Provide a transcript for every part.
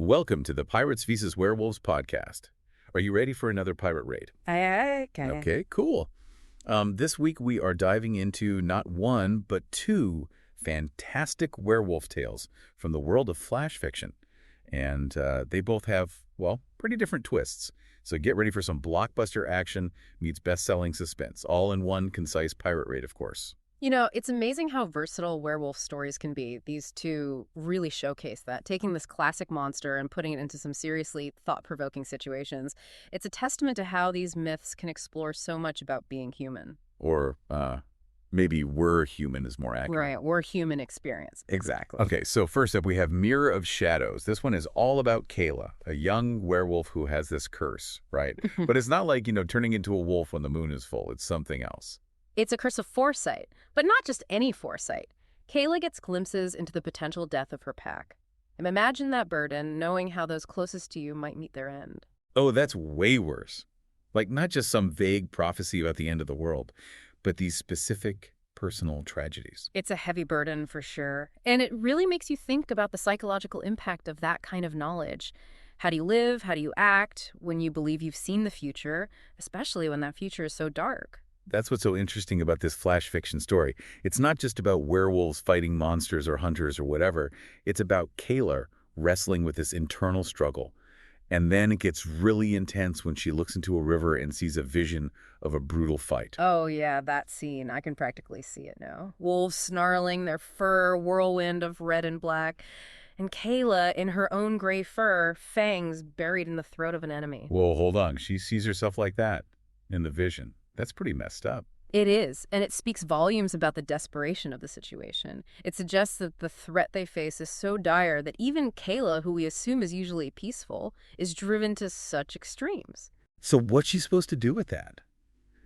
Welcome to the Pirates vs. Werewolves podcast. Are you ready for another pirate raid? Aye. Okay, cool. This week we are diving into not one, but two fantastic werewolf tales from the world of flash fiction. And they both have, well, pretty different twists. So get ready for some blockbuster action meets best-selling suspense, all in one concise pirate raid, of course. You know, it's amazing how versatile werewolf stories can be. These two really showcase that, taking this classic monster and putting it into some seriously thought-provoking situations. It's a testament to how these myths can explore so much about being human. Or maybe we're human is more accurate. Right, we're human experience. Exactly. Okay, so first up we have Mirror of Shadows. This one is all about Kayla, a young werewolf who has this curse, right? But it's not like, turning into a wolf when the moon is full. It's something else. It's a curse of foresight, but not just any foresight. Kayla gets glimpses into the potential death of her pack. And imagine that burden, knowing how those closest to you might meet their end. Oh, that's way worse. Like not just some vague prophecy about the end of the world, but these specific personal tragedies. It's a heavy burden for sure. And it really makes you think about the psychological impact of that kind of knowledge. How do you live? How do you act when you believe you've seen the future, especially when that future is so dark? That's what's so interesting about this flash fiction story. It's not just about werewolves fighting monsters or hunters or whatever. It's about Kayla wrestling with this internal struggle. And then it gets really intense when she looks into a river and sees a vision of a brutal fight. Oh yeah, that scene. I can practically see it now. Wolves snarling, their fur whirlwind of red and black. And Kayla, in her own gray fur, fangs buried in the throat of an enemy. Whoa, hold on. She sees herself like that in the vision. That's pretty messed up. It is, and it speaks volumes about the desperation of the situation. It suggests that the threat they face is so dire that even Kayla, who we assume is usually peaceful, is driven to such extremes. So what's she supposed to do with that?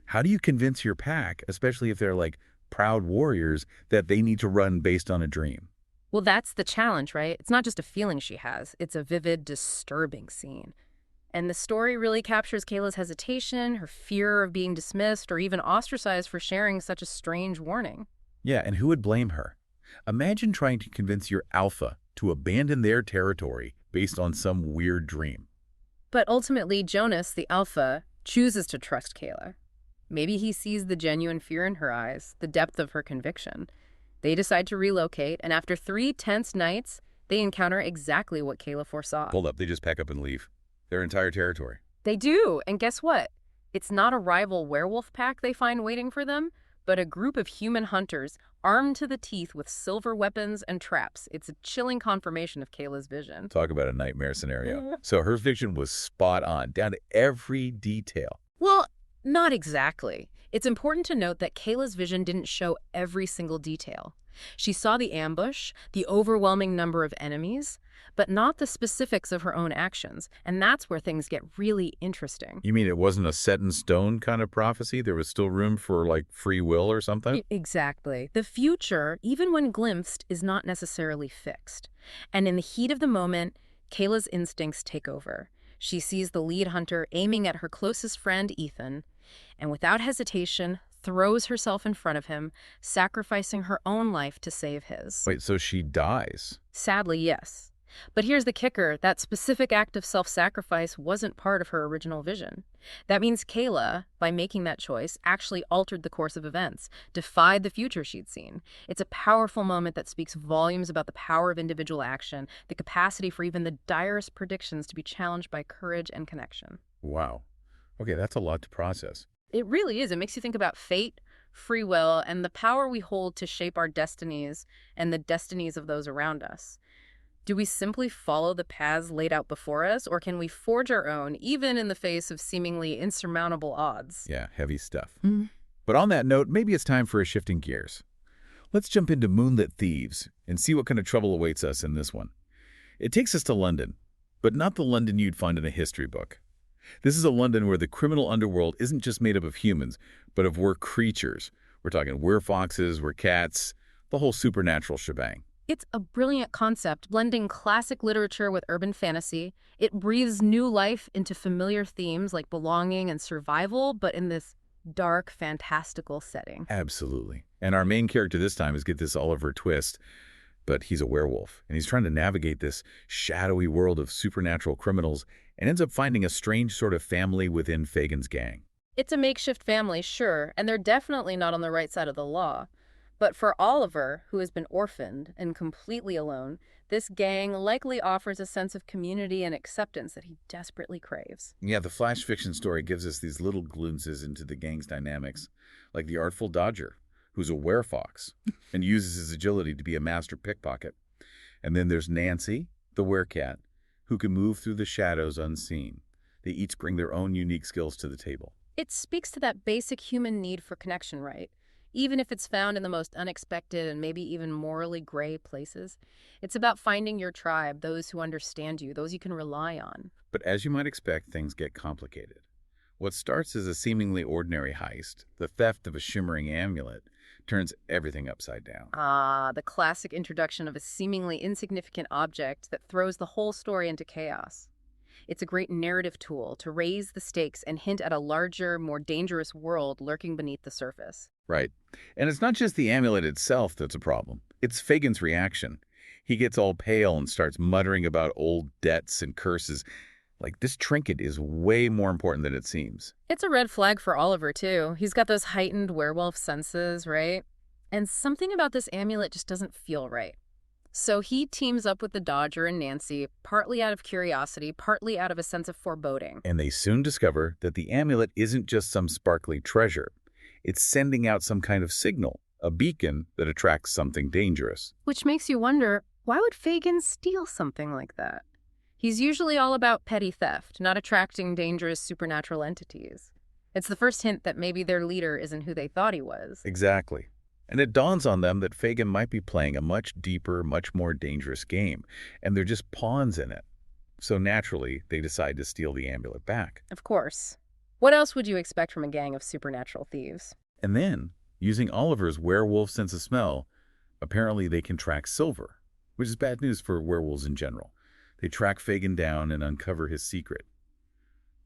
How do you convince your pack, especially if they're like proud warriors, that they need to run based on a dream? Well, that's the challenge, right? It's not just a feeling she has. It's a vivid, disturbing scene. And the story really captures Kayla's hesitation, her fear of being dismissed, or even ostracized for sharing such a strange warning. Yeah, and who would blame her? Imagine trying to convince your alpha to abandon their territory based on some weird dream. But ultimately, Jonas, the alpha, chooses to trust Kayla. Maybe he sees the genuine fear in her eyes, the depth of her conviction. They decide to relocate, and after 3 tense nights, they encounter exactly what Kayla foresaw. Hold up, they just pack up and leave. Their entire territory. They do, and guess what? It's not a rival werewolf pack they find waiting for them, but a group of human hunters armed to the teeth with silver weapons and traps. It's a chilling confirmation of Kayla's vision. Talk about a nightmare scenario. So her vision was spot on, down to every detail. Well, not exactly. It's important to note that Kayla's vision didn't show every single detail. She saw the ambush, the overwhelming number of enemies, but not the specifics of her own actions. And that's where things get really interesting. You mean it wasn't a set-in-stone kind of prophecy? There was still room for, like, free will or something? Exactly. The future, even when glimpsed, is not necessarily fixed. And in the heat of the moment, Kayla's instincts take over. She sees the lead hunter aiming at her closest friend, Ethan, and without hesitation, throws herself in front of him, sacrificing her own life to save his. Wait, so she dies? Sadly, yes. But here's the kicker. That specific act of self-sacrifice wasn't part of her original vision. That means Kayla, by making that choice, actually altered the course of events, defied the future she'd seen. It's a powerful moment that speaks volumes about the power of individual action, the capacity for even the direst predictions to be challenged by courage and connection. Wow. Okay, that's a lot to process. It really is. It makes you think about fate, free will, and the power we hold to shape our destinies and the destinies of those around us. Do we simply follow the paths laid out before us, or can we forge our own, even in the face of seemingly insurmountable odds? Yeah, heavy stuff. But on that note, maybe it's time for a shifting gears. Let's jump into Moonlit Thieves and see what kind of trouble awaits us in this one. It takes us to London, but not the London you'd find in a history book. This is a London where the criminal underworld isn't just made up of humans, but of were-creatures. We're talking were-foxes, were-cats, the whole supernatural shebang. It's a brilliant concept, blending classic literature with urban fantasy. It breathes new life into familiar themes like belonging and survival, but in this dark, fantastical setting. Absolutely. And our main character this time is, get this, Oliver Twist, but he's a werewolf, and he's trying to navigate this shadowy world of supernatural criminals and ends up finding a strange sort of family within Fagans' gang. It's a makeshift family, sure, and they're definitely not on the right side of the law. But for Oliver, who has been orphaned and completely alone, this gang likely offers a sense of community and acceptance that he desperately craves. Yeah, the flash fiction story gives us these little glimpses into the gang's dynamics, like the artful Dodger, who's a werefox and uses his agility to be a master pickpocket. And then there's Nancy, the werecat, who can move through the shadows unseen. They each bring their own unique skills to the table. It speaks to that basic human need for connection, right? Even if it's found in the most unexpected and maybe even morally gray places. It's about finding your tribe, those who understand you, those you can rely on. But as you might expect, things get complicated. What starts as a seemingly ordinary heist, the theft of a shimmering amulet, turns everything upside down. Ah, the classic introduction of a seemingly insignificant object that throws the whole story into chaos. It's a great narrative tool to raise the stakes and hint at a larger, more dangerous world lurking beneath the surface. Right. And it's not just the amulet itself that's a problem. It's Fagans' reaction. He gets all pale and starts muttering about old debts and curses. Like, this trinket is way more important than it seems. It's a red flag for Oliver, too. He's got those heightened werewolf senses, right? And something about this amulet just doesn't feel right. So he teams up with the Dodger and Nancy, partly out of curiosity, partly out of a sense of foreboding. And they soon discover that the amulet isn't just some sparkly treasure. It's sending out some kind of signal, a beacon that attracts something dangerous. Which makes you wonder, why would Fagin steal something like that? He's usually all about petty theft, not attracting dangerous supernatural entities. It's the first hint that maybe their leader isn't who they thought he was. Exactly. And it dawns on them that Fagin might be playing a much deeper, much more dangerous game, and they're just pawns in it. So naturally, they decide to steal the amulet back. Of course. What else would you expect from a gang of supernatural thieves? And then, using Oliver's werewolf sense of smell, apparently they can track Silver, which is bad news for werewolves in general. They track Fagin down and uncover his secret.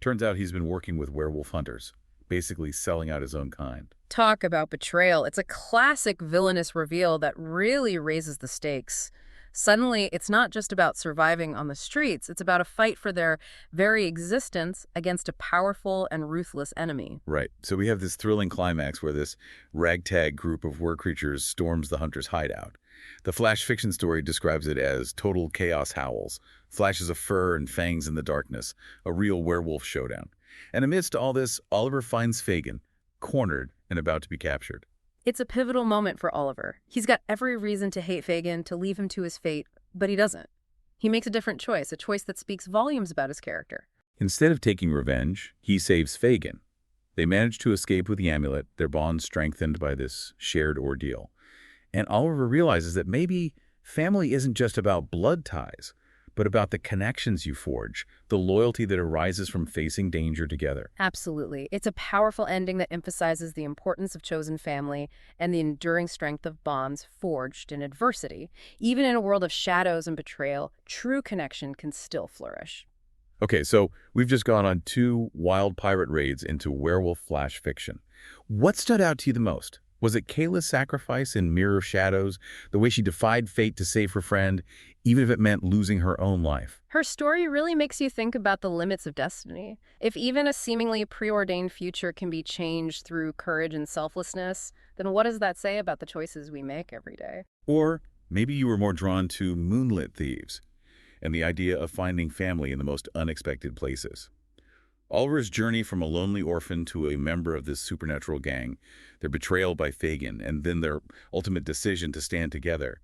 Turns out he's been working with werewolf hunters, basically selling out his own kind. Talk about betrayal. It's a classic villainous reveal that really raises the stakes. Suddenly, it's not just about surviving on the streets. It's about a fight for their very existence against a powerful and ruthless enemy. Right. So we have this thrilling climax where this ragtag group of were creatures storms the hunter's hideout. The flash fiction story describes it as total chaos howls, flashes of fur and fangs in the darkness, a real werewolf showdown. And amidst all this, Oliver finds Fagin, cornered and about to be captured. It's a pivotal moment for Oliver. He's got every reason to hate Fagin, to leave him to his fate, but he doesn't. He makes a different choice, a choice that speaks volumes about his character. Instead of taking revenge, he saves Fagin. They manage to escape with the amulet, their bond strengthened by this shared ordeal. And Oliver realizes that maybe family isn't just about blood ties, but about the connections you forge, the loyalty that arises from facing danger together. Absolutely. It's a powerful ending that emphasizes the importance of chosen family and the enduring strength of bonds forged in adversity. Even in a world of shadows and betrayal, true connection can still flourish. Okay, so we've just gone on 2 wild pirate raids into werewolf flash fiction. What stood out to you the most? Was it Kayla's sacrifice in Mirror of Shadows, the way she defied fate to save her friend, even if it meant losing her own life? Her story really makes you think about the limits of destiny. If even a seemingly preordained future can be changed through courage and selflessness, then what does that say about the choices we make every day? Or maybe you were more drawn to Moonlit Thieves and the idea of finding family in the most unexpected places. Oliver's journey from a lonely orphan to a member of this supernatural gang, their betrayal by Fagin, and then their ultimate decision to stand together.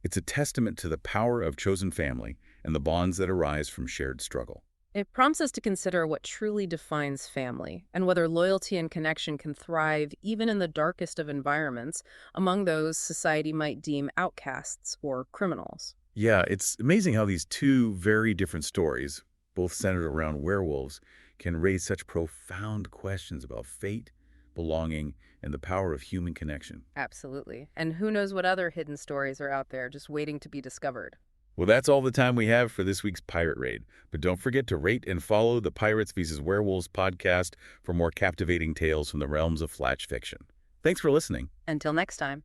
It's a testament to the power of chosen family and the bonds that arise from shared struggle. It prompts us to consider what truly defines family and whether loyalty and connection can thrive even in the darkest of environments among those society might deem outcasts or criminals. Yeah, it's amazing how these 2 very different stories, both centered around werewolves, can raise such profound questions about fate, belonging, and the power of human connection. Absolutely. And who knows what other hidden stories are out there just waiting to be discovered. Well, that's all the time we have for this week's Pirate Raid. But don't forget to rate and follow the Pirates vs. Werewolves podcast for more captivating tales from the realms of flash fiction. Thanks for listening. Until next time.